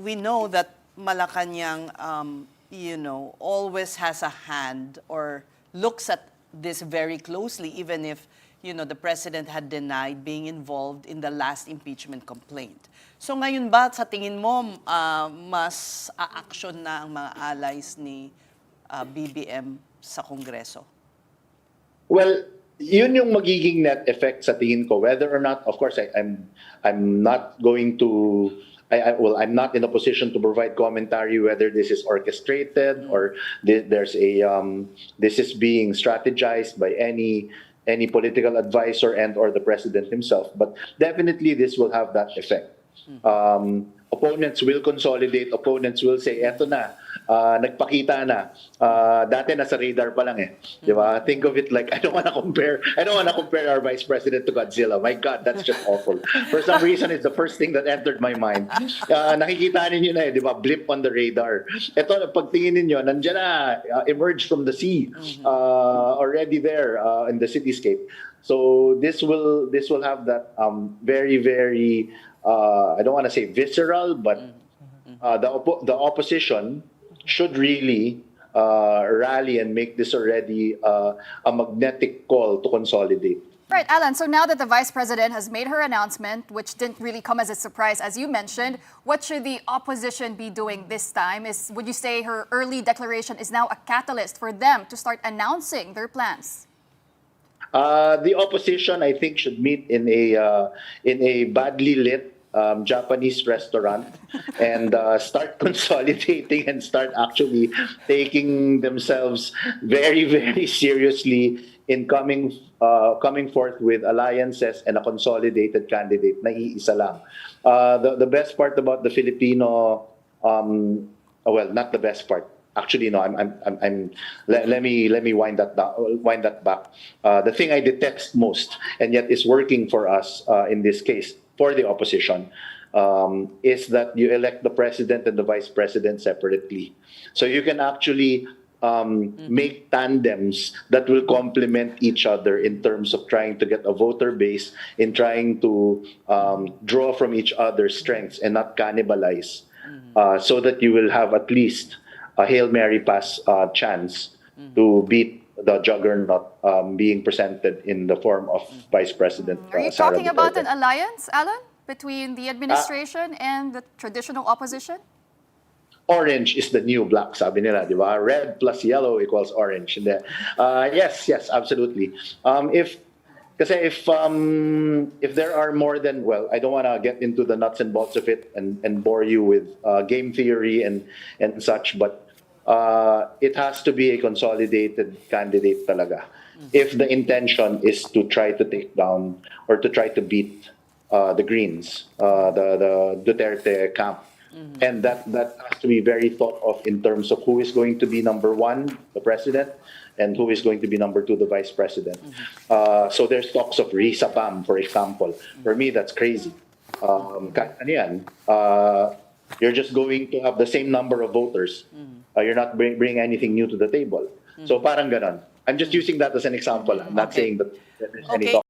we know that Malacanang, always has a hand or looks at this very closely, even if, the president had denied being involved in the last impeachment complaint. So ngayon ba, sa tingin mo, mas a-action na ang mga allies ni BBM sa Kongreso? Well, yun yung magiging net effect sa tingin ko. Whether or not, of course, I'm not going to. I'm not in a position to provide commentary whether this is orchestrated or this is being strategized by any political advisor or the president himself. But definitely, this will have that effect. Opponents will consolidate. Opponents will say, "Eto na, nagpakita na. Dati nasa radar pa lang eh." Di ba? Think of it like I don't want to compare our vice president to Godzilla. My God, that's just awful. For some reason, it's the first thing that entered my mind. Nakikita ninyo na eh, di ba? Blip on the radar. Ito, pagtingin ninyo, nandiyan na, emerged from the sea, already there in the cityscape. So this will have that very, very. I don't want to say visceral, but the opposition should really rally and make this already a magnetic call to consolidate. Right, Alan, so now that the Vice President has made her announcement, which didn't really come as a surprise, as you mentioned, what should the opposition be doing this time? Would you say her early declaration is now a catalyst for them to start announcing their plans? The opposition, I think, should meet in a badly lit Japanese restaurant and start consolidating and start actually taking themselves very, very seriously in coming forth with alliances and a consolidated candidate na iisa lang. The best part about the Filipino, well, not the best part. Actually, no. Let me wind that back. The thing I detest most, and yet is working for us in this case, for the opposition, is that you elect the president and the vice president separately. So you can actually make tandems that will complement each other in terms of trying to get a voter base, in trying to draw from each other's strengths and not cannibalize, so that you will have at least a Hail Mary pass chance to beat the juggernaut being presented in the form of Vice President Are you Sara talking about an alliance, Alan, between the administration and the traditional opposition? Orange is the new black, sabi nila, di ba? Red plus yellow equals orange. Yes, absolutely. If there are more than, well, I don't want to get into the nuts and bolts of it and bore you with game theory and such, but it has to be a consolidated candidate talaga. If the intention is to try to take down or to try to beat the Greens, the Duterte camp. And that has to be very thought of in terms of who is going to be number one, the president, and who is going to be number two, the vice president. So there's talks of Risabam, for example. For me, that's crazy. You're just going to have the same number of voters. You're not bringing anything new to the table. So parang ganon. I'm just using that as an example. I'm not saying that there's any talk.